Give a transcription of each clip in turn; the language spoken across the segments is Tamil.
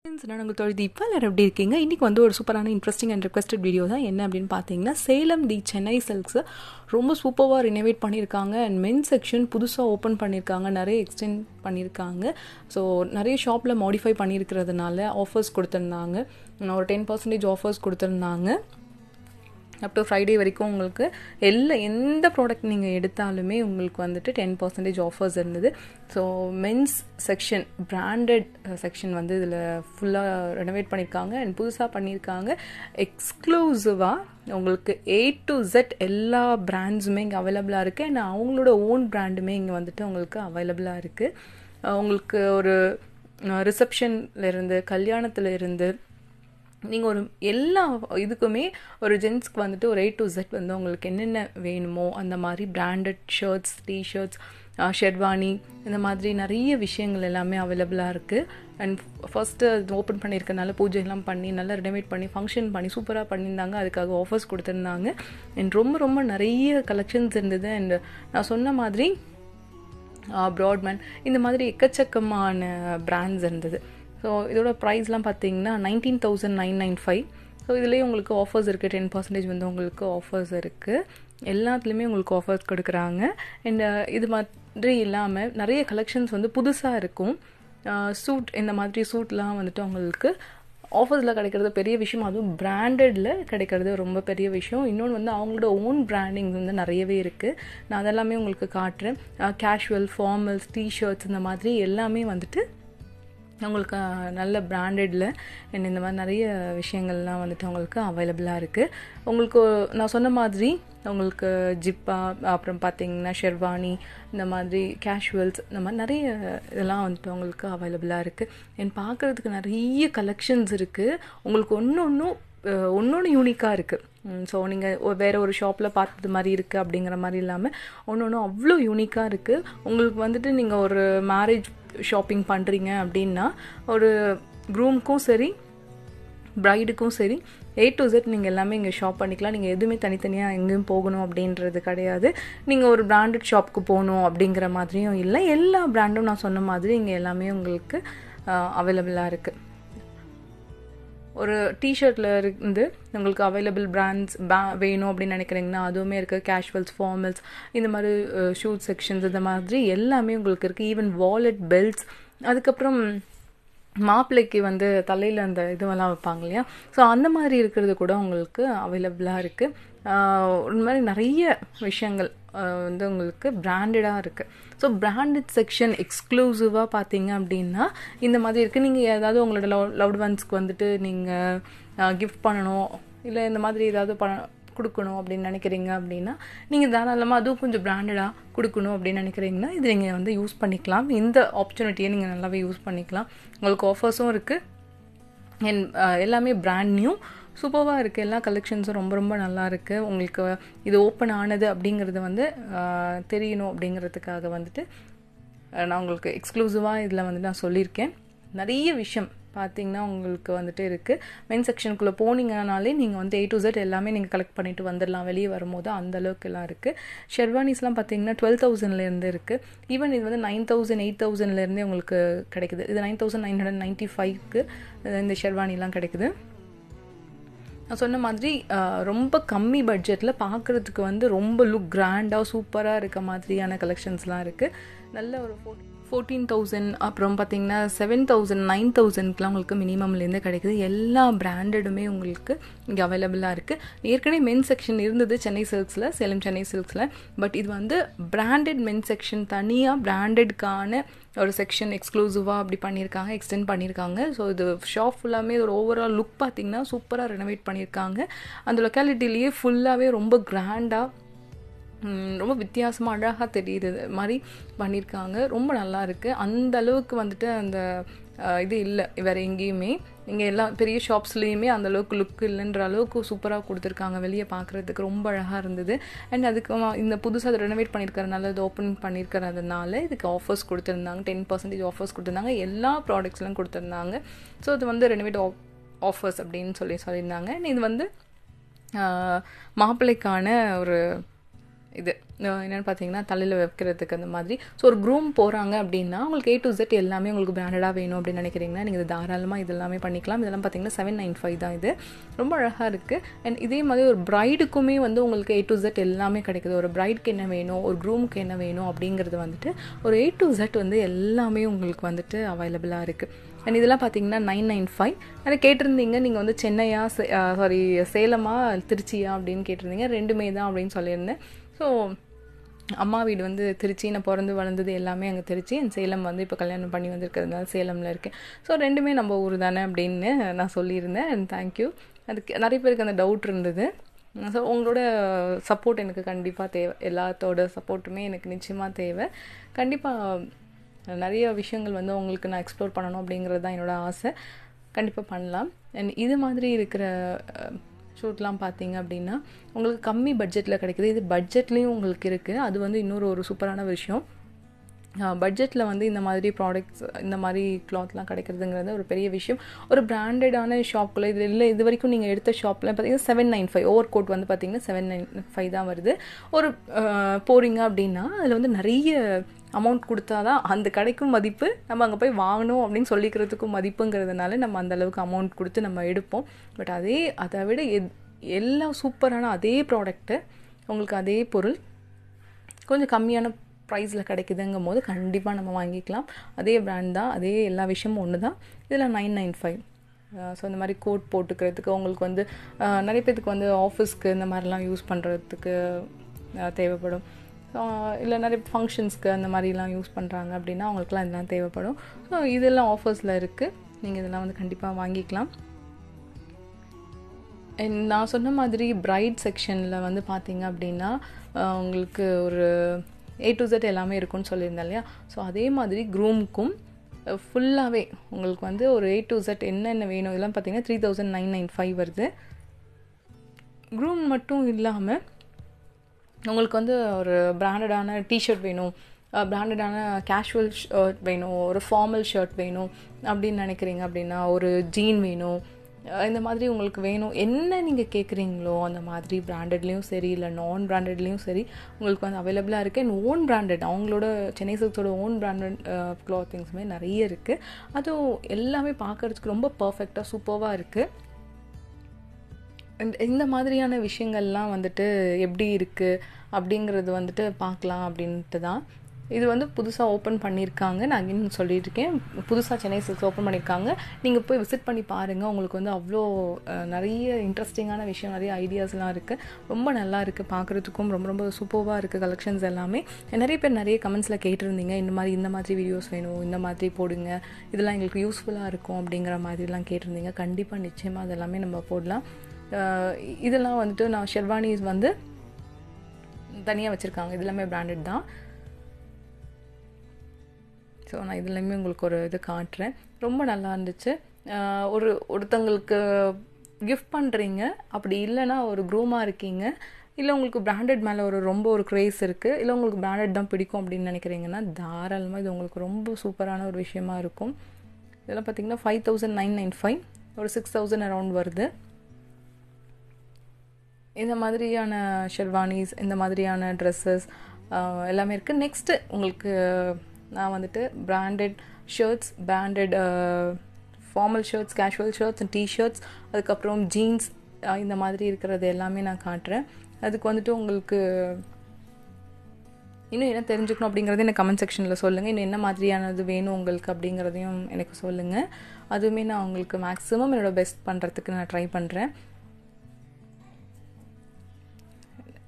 நான் உங்கள் தொழில் இப்போ எல்லாரும் எப்படி இருக்கீங்க? இன்றைக்கி வந்து ஒரு சூப்பரான இன்ட்ரெஸ்டிங் அண்ட் ரெக்வஸ்டட் வீடியோ தான். என்ன அப்படின்னு பார்த்தீங்கன்னா, சேலம் தி சென்னை சில்க்ஸை ரொம்ப சூப்பராக ரினோவேட் பண்ணியிருக்காங்க அண்ட் மென் செக்ஷன் புதுசாக ஓப்பன் பண்ணியிருக்காங்க, நிறைய எக்ஸ்டெண்ட் பண்ணியிருக்காங்க. ஸோ நிறைய ஷாப்பில் மாடிஃபை பண்ணியிருக்கிறதுனால ஆஃபர்ஸ் கொடுத்துருந்தாங்க. ஒரு 10% ஆஃபர்ஸ் கொடுத்துருந்தாங்க. அப் டு ஃப்ரைடே வரைக்கும் உங்களுக்கு எந்த ப்ராடக்ட் நீங்கள் எடுத்தாலுமே உங்களுக்கு வந்துட்டு 10% ஆஃபர்ஸ் இருந்தது. So men's section, branded section வந்து இதில் ஃபுல்லாக ரெனோவேட் பண்ணியிருக்காங்க அண்ட் புதுசாக பண்ணியிருக்காங்க. எக்ஸ்க்ளூசிவாக உங்களுக்கு A to Z எல்லா பிராண்ட்ஸுமே இங்கே அவைலபிளாக இருக்குது அண்ட் அவங்களோட ஓன் பிராண்டுமே இங்கே வந்துட்டு உங்களுக்கு அவைலபிளாக இருக்குது. உங்களுக்கு ஒரு ரிசப்ஷன்லேருந்து கல்யாணத்துலேருந்து நீங்கள் ஒரு எல்லா இதுக்குமே ஒரு ஜென்ஸ்க்கு வந்துட்டு ஒரு A to Z வந்து உங்களுக்கு என்னென்ன வேணுமோ அந்த மாதிரி பிராண்டட் ஷர்ட்ஸ், டிஷர்ட்ஸ், ஷெர்வானி, இந்த மாதிரி நிறைய விஷயங்கள் எல்லாமே அவைலபிளாக இருக்குது. அண்ட் ஃபஸ்ட்டு அது ஓப்பன் பண்ணியிருக்கனால பூஜைலாம் பண்ணி நல்லா ரெனோவேட் பண்ணி ஃபங்க்ஷன் பண்ணி சூப்பராக பண்ணியிருந்தாங்க. அதுக்காக ஆஃபர்ஸ் கொடுத்துருந்தாங்க அண்ட் ரொம்ப நிறைய கலெக்ஷன்ஸ் இருந்தது. அண்ட் நான் சொன்ன மாதிரி ப்ராட்மேன், இந்த மாதிரி எக்கச்சக்கமான பிராண்ட்ஸ் இருந்தது. ஸோ இதோட ப்ரைஸ்லாம் பார்த்தீங்கன்னா 19,995. ஸோ இதுலேயே உங்களுக்கு ஆஃபர்ஸ் இருக்குது, 10% வந்து உங்களுக்கு ஆஃபர்ஸ் இருக்குது. எல்லாத்துலேயுமே உங்களுக்கு ஆஃபர்ஸ் கொடுக்குறாங்க. அண்ட் இது மாதிரி இல்லாமல் நிறைய கலெக்ஷன்ஸ் வந்து புதுசாக இருக்கும். சூட், இந்த மாதிரி சூட்லாம் வந்துட்டு உங்களுக்கு ஆஃபர்ஸில் கிடைக்கிறது பெரிய விஷயம். அதுவும் பிராண்டடில் கிடைக்கிறது ரொம்ப பெரிய விஷயம். இன்னொன்று வந்து அவங்களோட ஓன் பிராண்டிங்ஸ் வந்து நிறையவே இருக்குது. நான் அதெல்லாமே உங்களுக்கு காட்டுறேன். கேஷுவல், ஃபார்மல்ஸ், டிஷர்ட்ஸ், இந்த மாதிரி எல்லாமே வந்துட்டு உங்களுக்கு நல்ல பிராண்டடில் அண்ட் இந்த மாதிரி நிறைய விஷயங்கள்லாம் வந்துட்டு உங்களுக்கு அவைலபிளாக இருக்குது. உங்களுக்கு நான் சொன்ன மாதிரி உங்களுக்கு ஜிப்பா, அப்புறம் பார்த்தீங்கன்னா ஷெர்வானி, இந்த மாதிரி கேஷுவல்ஸ், இந்த மாதிரி நிறைய இதெல்லாம் வந்துட்டு உங்களுக்கு அவைலபிளாக இருக்குது. அண்ட் பார்க்குறதுக்கு நிறைய கலெக்ஷன்ஸ் இருக்குது. உங்களுக்கு ஒன்று யூனிக்காக இருக்குது. ஸோ நீங்கள் வேறு ஒரு ஷாப்பில் பார்த்தது மாதிரி இருக்குது அப்படிங்கிற மாதிரி இல்லாமல் ஒன்று அவ்வளோ யூனிக்காக இருக்குது. உங்களுக்கு வந்துட்டு நீங்கள் ஒரு மேரேஜ் ஷாப்பிங் பண்ணுறீங்க அப்படின்னா ஒரு க்ரூமுக்கும் சரி ப்ரைடுக்கும் சரி A to Z நீங்கள் எல்லாமே இங்கே ஷாப் பண்ணிக்கலாம். நீங்கள் எதுவுமே தனித்தனியாக எங்கேயும் போகணும் அப்படின்றது கிடையாது. நீங்கள் ஒரு பிராண்டட் ஷாப்புக்கு போகணும் அப்படிங்கிற மாதிரியும் இல்லை. எல்லா பிராண்டும் நான் சொன்ன மாதிரி இங்கே எல்லாமே உங்களுக்கு அவைலபிளாக இருக்குது. ஒரு டிஷர்ட்டில் இருந்து உங்களுக்கு அவைலபிள் பிராண்ட்ஸ் வேணும் அப்படின்னு நினைக்கிறீங்கன்னா அதுவுமே இருக்குது. கேஷுவல்ஸ், ஃபார்மல்ஸ், இந்த மாதிரி ஷூட் செக்ஷன்ஸ், இந்த மாதிரி எல்லாமே உங்களுக்கு இருக்குது. ஈவன் வாலெட், பெல்ட்ஸ், அதுக்கப்புறம் மாப்பிள்ளைக்கு வந்து தலையில் அந்த இதுவெல்லாம் வைப்பாங்க இல்லையா, ஸோ அந்த மாதிரி இருக்கிறது கூட உங்களுக்கு அவைலபிளாக இருக்குது. ஒரு மாதிரி நிறைய விஷயங்கள் வந்து உங்களுக்கு பிராண்டடாக இருக்குது. ஸோ பிராண்டட் செக்ஷன் எக்ஸ்க்ளூசிவாக பார்த்தீங்க அப்படின்னா இந்த மாதிரி இருக்குது. நீங்கள் ஏதாவது உங்களோட லவ்ட் ஒன்ஸ்க்கு வந்துட்டு நீங்கள் கிஃப்ட் பண்ணணும், இல்லை இந்த மாதிரி ஏதாவது கொடுக்கணும் அப்படின்னு நினைக்கிறீங்க அப்படின்னா நீங்கள் தாராளமாக அதுவும் கொஞ்சம் பிராண்டடாக கொடுக்கணும் அப்படின்னு நினைக்கிறீங்கன்னா இது நீங்கள் வந்து யூஸ் பண்ணிக்கலாம். இந்த ஆப்பர்ச்சுனிட்டியை நீங்கள் நல்லாவே யூஸ் பண்ணிக்கலாம். உங்களுக்கு ஆஃபர்ஸும் இருக்குது அண்ட் எல்லாமே பிராண்ட் நியூ சூப்பராக இருக்குது. எல்லா கலெக்ஷன்ஸும் ரொம்ப நல்லா இருக்குது. உங்களுக்கு இது ஓப்பன் ஆனது அப்படிங்கிறது வந்து தெரியணும் அப்படிங்கிறதுக்காக வந்துட்டு நான் உங்களுக்கு எக்ஸ்க்ளூசிவாக இதில் வந்து நான் சொல்லியிருக்கேன். நிறைய விஷயம் பார்த்தீங்கன்னா உங்களுக்கு வந்துட்டு இருக்குது. மென் செக்ஷனுக்குள்ளே போனீங்கனாலே நீங்கள் வந்து A to Z எல்லாமே நீங்கள் கலெக்ட் பண்ணிட்டு வந்துடலாம். வெளியே வரும்போது அந்த அளவுக்கு எல்லாம் இருக்குது. ஷெர்வானிஸ்லாம் பார்த்தீங்கன்னா 12,000லேருந்து இருக்குது. ஈவன் இது வந்து 9,000, 8,000லேருந்தே உங்களுக்கு கிடைக்குது. இது 9,995க்கு இந்த ஷெர்வானிலாம் கிடைக்குது. நான் சொன்ன மாதிரி ரொம்ப கம்மி பட்ஜெட்டில் பார்க்குறதுக்கு வந்து ரொம்ப லுக் கிராண்டாக சூப்பராக இருக்க மாதிரியான கலெக்ஷன்ஸ்லாம் இருக்குது. நல்ல ஒரு 14,000, அப்புறம் பார்த்தீங்கன்னா 7,000, 9,000க்குலாம் உங்களுக்கு மினிமம்லேருந்து கிடைக்குது. எல்லா பிராண்டடுமே உங்களுக்கு இங்கே அவைலபிளாக இருக்குது. ஏற்கனவே மென் செக்ஷன் இருந்தது சென்னை சில்க்ஸில், சேலம் சென்னை சில்க்ஸில். பட் இது வந்து பிராண்டட் மென் செக்ஷன், தனியாக பிராண்டடுக்கான ஒரு செக்ஷன் எக்ஸ்க்ளூசிவாக அப்படி பண்ணியிருக்காங்க, எக்ஸ்டெண்ட் பண்ணியிருக்காங்க. ஸோ இது ஷாப் ஃபுல்லாமே ஒரு ஓவரால் லுக் பார்த்திங்கன்னா சூப்பராக ரெனோவேட் பண்ணியிருக்காங்க. அந்த லொக்காலிட்டிலேயே ஃபுல்லாகவே ரொம்ப கிராண்டாக, ரொம்ப வித்தியாசமாக அழகாக தெரியுது மாதிரி பண்ணியிருக்காங்க. ரொம்ப நல்லா இருக்குது. அந்த அளவுக்கு வந்துட்டு அந்த இது இல்லை வேறு எங்கேயுமே. இங்கே எல்லா பெரிய ஷாப்ஸ்லேயுமே அந்த அளவுக்கு லுக் இல்லைன்ற அளவுக்கு சூப்பராக கொடுத்துருக்காங்க. வெளியே பார்க்குறதுக்கு ரொம்ப அழகாக இருந்தது. அண்ட் அதுக்கு இந்த புதுசாக அதை ரெனோவேட் பண்ணியிருக்கிறதுனால, இது ஓப்பன் பண்ணியிருக்கிறதுனால இதுக்கு ஆஃபர்ஸ் கொடுத்துருந்தாங்க. 10% ஆஃபர்ஸ் கொடுத்துருந்தாங்க. எல்லா ப்ராடக்ட்ஸ்லாம் கொடுத்துருந்தாங்க. ஸோ இது வந்து ரெனோவேட் ஆஃபர்ஸ் அப்படின்னு சொல்லியிருந்தாங்க. இது வந்து மாப்பிள்ளைக்கான ஒரு இது என்னென்னு பார்த்தீங்கன்னா தலையில் வைக்கிறதுக்கு அந்த மாதிரி. ஸோ ஒரு க்ரூம் போகிறாங்க அப்படின்னா உங்களுக்கு A to Z எல்லாமே உங்களுக்கு பிராண்டடாக வேணும் அப்படின்னு நினைக்கிறீங்கன்னா நீங்கள் இது தாராளமாக இது எல்லாமே பண்ணிக்கலாம். இதெல்லாம் பார்த்தீங்கன்னா 795 தான். இது ரொம்ப அழகாக இருக்குது. அண்ட் இதே மாதிரி ஒரு ப்ரைடுக்குமே வந்து உங்களுக்கு A to Z எல்லாமே கிடைக்குது. ஒரு ப்ரைடுக்கு என்ன வேணும், ஒரு க்ரூமுக்கு என்ன வேணும் அப்படிங்கிறது வந்துட்டு ஒரு A to Z வந்து எல்லாமே உங்களுக்கு வந்துட்டு அவைலபிளாக இருக்குது. அண்ட் இதெல்லாம் பார்த்தீங்கன்னா 995. ஆனால் கேட்டிருந்தீங்க நீங்கள் வந்து சென்னையா சேலமா திருச்சியா அப்படின்னு கேட்டிருந்தீங்க. ரெண்டுமே தான் அப்படின்னு சொல்லியிருந்தேன். ஸோ அம்மா வீடு வந்து திருச்சி, நான் பிறந்து வளர்ந்தது எல்லாமே அங்கே திருச்சி. அண்ட் சேலம் வந்து இப்போ கல்யாணம் பண்ணி வந்திருக்கிறதுனால சேலமில் இருக்கேன். ஸோ ரெண்டுமே நம்ம ஊர் தானே அப்படின்னு நான் சொல்லியிருந்தேன். And thank you. அதுக்கு நிறைய பேருக்கு அந்த டவுட் இருந்தது. ஸோ உங்களோட சப்போர்ட் எனக்கு கண்டிப்பாக தேவை. எல்லாத்தோட சப்போர்ட்டுமே எனக்கு நிச்சயமாக தேவை. கண்டிப்பாக நிறைய விஷயங்கள் வந்து உங்களுக்கு நான் எக்ஸ்ப்ளோர் பண்ணணும் அப்படிங்கிறது தான் என்னோடய ஆசை. கண்டிப்பாக பண்ணலாம். அண்ட் இது மாதிரி இருக்கிற ஷூட்லாம் பார்த்தீங்க அப்படின்னா உங்களுக்கு கம்மி பட்ஜெட்டில் கிடைக்குது. இது பட்ஜெட்லேயும் உங்களுக்கு இருக்குது. அது வந்து இன்னொரு சூப்பரான விஷயம். பட்ஜெட்டில் வந்து இந்த மாதிரி ப்ராடக்ட்ஸ், இந்த மாதிரி கிளாத்லாம் கிடைக்கிறதுங்கிறது ஒரு பெரிய விஷயம். ஒரு பிராண்டடான ஷாப்புக்குள்ளே இது இல்லை. இது வரைக்கும் நீங்கள் எடுத்த ஷாப்பில் பார்த்தீங்கன்னா 795 ஓவர் கோட் வந்து பார்த்தீங்கன்னா 795 தான் வருது. ஒரு போகிறீங்க அப்படின்னா அதில் வந்து நிறைய அமௌண்ட் கொடுத்தா தான் அந்த கடைக்கும் மதிப்பு, நம்ம அங்கே போய் வாங்கணும் அப்படின்னு சொல்லிக்கிறதுக்கும் மதிப்புங்கிறதுனால நம்ம அந்தளவுக்கு அமௌண்ட் கொடுத்து நம்ம எடுப்போம். பட் அதை விட எல்லாம் சூப்பரான அதே ப்ராடக்ட்டு, உங்களுக்கு அதே பொருள் கொஞ்சம் கம்மியான ப்ரைஸில் கிடைக்குதுங்கும் போது கண்டிப்பாக நம்ம வாங்கிக்கலாம். அதே பிராண்ட் தான், அதே எல்லா விஷயமும் ஒன்று தான். இதில் 995. ஸோ இந்த மாதிரி கோட் போட்டுக்கிறதுக்கு உங்களுக்கு வந்து நிறைய பேருக்கு வந்து ஆஃபீஸ்க்கு இந்த மாதிரிலாம் யூஸ் பண்ணுறதுக்கு தேவைப்படும். இல்லை நிறைய ஃபங்க்ஷன்ஸ்க்கு அந்த மாதிரிலாம் யூஸ் பண்ணுறாங்க அப்படின்னா அவங்களுக்குலாம் இதெல்லாம் தேவைப்படும். ஸோ இதெல்லாம் ஆஃபர்ஸில் இருக்குது. நீங்கள் இதெல்லாம் வந்து கண்டிப்பாக வாங்கிக்கலாம். நான் சொன்ன மாதிரி பிரைட் செக்ஷனில் வந்து பார்த்தீங்க அப்படின்னா உங்களுக்கு ஒரு A to Z எல்லாமே இருக்குன்னு சொல்லியிருந்தேன் இல்லையா? ஸோ அதே மாதிரி க்ரூமுக்கும் ஃபுல்லாகவே உங்களுக்கு வந்து ஒரு A to Z என்னென்ன வேணும் இதெல்லாம் பார்த்தீங்கன்னா 3995 வருது. க்ரூம் மட்டும் இல்லாமல் உங்களுக்கு வந்து ஒரு பிராண்டடான டிஷர்ட் வேணும், பிராண்டடான கேஷுவல் ஷர்ட் வேணும், ஒரு ஃபார்மல் ஷர்ட் வேணும் அப்படின்னு நினைக்கிறீங்க அப்படின்னா ஒரு ஜீன் வேணும், இந்த மாதிரி உங்களுக்கு வேணும். என்ன நீங்கள் கேட்குறீங்களோ அந்த மாதிரி பிராண்டட்லேயும் சரி இல்லை நான் பிராண்டட்லேயும் சரி உங்களுக்கு வந்து அவைலபிளாக இருக்குது. அண்ட் ஓன் பிராண்டட் அவங்களோட சென்னை சில்க்ஸோட ஓன் பிராண்டட் க்ளாத்திங்ஸுமே நிறைய இருக்குது. அதுவும் எல்லாமே பார்க்குறதுக்கு ரொம்ப பர்ஃபெக்டாக சூப்பராக இருக்குது. அண்ட் இந்த மாதிரியான விஷயங்கள்லாம் வந்துட்டு எப்படி இருக்குது அப்படிங்கிறது வந்துட்டு பார்க்கலாம் அப்படின்ட்டு தான். இது வந்து புதுசாக ஓப்பன் பண்ணியிருக்காங்க. நான் அங்கேயும் சொல்லியிருக்கேன், புதுசாக சென்னை சில்க்ஸ் ஓப்பன் பண்ணியிருக்காங்க. நீங்கள் போய் விசிட் பண்ணி பாருங்கள். உங்களுக்கு வந்து அவ்வளோ நிறைய இன்ட்ரெஸ்டிங்கான விஷயம், நிறைய ஐடியாஸ்லாம் இருக்குது. ரொம்ப நல்லா இருக்குது பார்க்குறதுக்கும். ரொம்ப ரொம்ப சூப்பராக இருக்குது கலெக்ஷன்ஸ் எல்லாமே. நிறைய பேர் நிறைய கமெண்ட்ஸில் கேட்டிருந்தீங்க, இந்த மாதிரி வீடியோஸ் வேணும், இந்த மாதிரி போடுங்க, இதெல்லாம் எங்களுக்கு யூஸ்ஃபுல்லாக இருக்கும் அப்படிங்கிற மாதிரிலாம் கேட்டிருந்தீங்க. கண்டிப்பாக நிச்சயமாக அதெல்லாமே நம்ம போடலாம். இதெல்லாம் வந்துட்டு நான் ஷெர்வானிஸ் வந்து தனியாக வச்சுருக்காங்க. இது எல்லாமே பிராண்டட் தான். ஸோ நான் இதுலேயுமே உங்களுக்கு ஒரு இது காட்டுறேன். ரொம்ப நல்லா இருந்துச்சு. ஒருத்தங்களுக்கு கிஃப்ட் பண்ணுறீங்க, அப்படி இல்லைன்னா ஒரு க்ரூமாக இருக்கீங்க, இல்லை உங்களுக்கு பிராண்டட் மேலே ரொம்ப ஒரு க்ரேஸ் இருக்குது, இல்லை உங்களுக்கு பிராண்டட் தான் பிடிக்கும் அப்படின்னு நினைக்கிறீங்கன்னா தாராளமாக இது உங்களுக்கு ரொம்ப சூப்பரான ஒரு விஷயமா இருக்கும். இதெல்லாம் பார்த்திங்கன்னா 5995, ஒரு 6000 அரௌண்ட் வருது. இந்த மாதிரியான ஷெர்வானிஸ், இந்த மாதிரியான ட்ரெஸ்ஸஸ் எல்லாமே இருக்குது. நெக்ஸ்ட்டு உங்களுக்கு நான் வந்துட்டு branded shirts, branded formal shirts, casual shirts and T-shirts, அதுக்கப்புறம் ஜீன்ஸ், இந்த மாதிரி இருக்கிறது எல்லாமே நான் காட்டுறேன். அதுக்கு வந்துட்டு உங்களுக்கு இன்னும் என்ன தெரிஞ்சுக்கணும் அப்படிங்கிறது எனக்கு கமெண்ட் செக்ஷனில் சொல்லுங்கள். இன்னும் என்ன மாதிரியானது வேணும் உங்களுக்கு அப்படிங்கிறதையும் எனக்கு சொல்லுங்கள். அதுவுமே நான் உங்களுக்கு மேக்ஸிமம் என்னோடய பெஸ்ட் பண்ணுறதுக்கு நான் ட்ரை பண்ணுறேன்.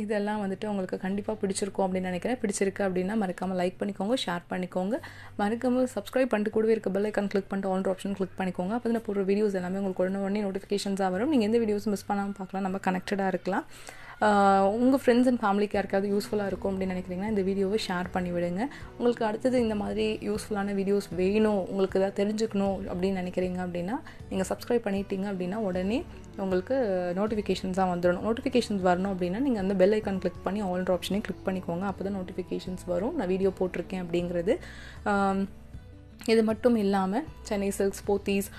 இதெல்லாம் வந்துட்டு உங்களுக்கு கண்டிப்பாக பிடிச்சிருக்கும் அப்படின்னு நினைக்கிறேன். பிடிச்சிருக்கு அப்படின்னா மறக்காமல் லைக் பண்ணிக்கோங்க, ஷேர் பண்ணிக்கோங்க, மறக்காமல் சப்ஸ்கிரைப் பண்ணிட்டு கூடவே இருக்க பெல் ஐக்கான் கிளிக் பண்ணிட்டு ஆல் ஆப்ஷன் கிளிக் பண்ணிக்கோங்க. அப்போ நான் போடுற வீடியோஸ் எல்லாமே உங்களுக்கு உடனே நோட்டிஃபிகேஷன்ஸாக வரும். நீங்கள் எந்த வீடியோஸும் மிஸ் பண்ணாமல் பார்க்கலாம், நம்ம கனெக்டடாக இருக்கலாம். உங்கள் ஃப்ரெண்ட்ஸ் அண்ட் ஃபேமிலிக்கு யாருக்காவது யூஸ்ஃபுல்லாக இருக்கும் அப்படின்னு நினைக்கிறீங்கன்னா இந்த வீடியோவை ஷேர் பண்ணி விடுங்க. உங்களுக்கு அடுத்தது இந்த மாதிரி யூஸ்ஃபுல்லான வீடியோஸ் வேணும், உங்களுக்கு எதாவது தெரிஞ்சுக்கணும் அப்படின்னு நினைக்கிறீங்க அப்படின்னா நீங்கள் சப்ஸ்கிரைப் பண்ணிட்டீங்க அப்படின்னா உடனே உங்களுக்கு நோட்டிஃபிகேஷன்ஸாக வந்துடணும். நோட்டிஃபிகேஷன்ஸ் வரணும் அப்படின்னா நீங்கள் அந்த பெல் ஐக்கான் கிளிக் பண்ணி ஆல் ஆப்ஷனையும் கிளிக் பண்ணிக்கோங்க. அப்போ தான் நோட்டிஃபிகேஷன்ஸ் வரும், நான் வீடியோ போட்டிருக்கேன் அப்படிங்கிறது. இது மட்டும் இல்லாமல் சென்னை சில்க்ஸ், போத்தீஸ்,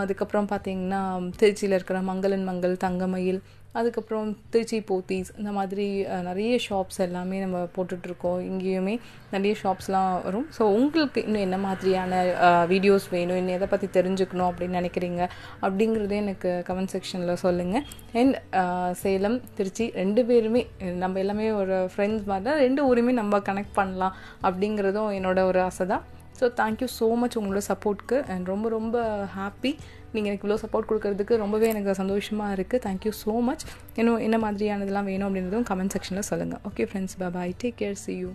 அதுக்கப்புறம் பார்த்தீங்கன்னா திருச்சியில் இருக்கிற மங்களன் மங்கள், தங்கமயில், அதுக்கப்புறம் திருச்சி போத்தீஸ், இந்த மாதிரி நிறைய ஷாப்ஸ் எல்லாமே நம்ம போட்டுட்ருக்கோம். இங்கேயுமே நிறைய ஷாப்ஸ்லாம் வரும். ஸோ உங்களுக்கு இன்னும் என்ன மாதிரியான வீடியோஸ் வேணும், இன்னும் எதை பற்றி தெரிஞ்சுக்கணும் அப்படின்னு நினைக்கிறீங்க அப்படிங்கிறதே எனக்கு கமெண்ட் செக்ஷனில் சொல்லுங்கள். அண்ட் சேலம், திருச்சி 2 பேருமே நம்ம எல்லாமே ஒரு ஃப்ரெண்ட்ஸ் மாதிரி தான், 2 ஊருமே நம்ம கனெக்ட் பண்ணலாம் அப்படிங்கிறதும் என்னோட ஒரு ஆசை தான். ஸோ தேங்க்யூ ஸோ மச் உங்களோட சப்போர்ட்க்கு. அண்ட் ரொம்ப ரொம்ப ஹாப்பி நீங்கள் எனக்கு இவ்வளோ சப்போர்ட் கொடுக்கறதுக்கு. ரொம்பவே எனக்கு சந்தோஷமாக இருக்குது. Thank you so much. இன்னும் என்ன மாதிரியானதெல்லாம் வேணும் அப்படின்றதும் கமெண்ட் செக்ஷனில் சொல்லுங்கள். Okay friends, bye bye, take care, see you.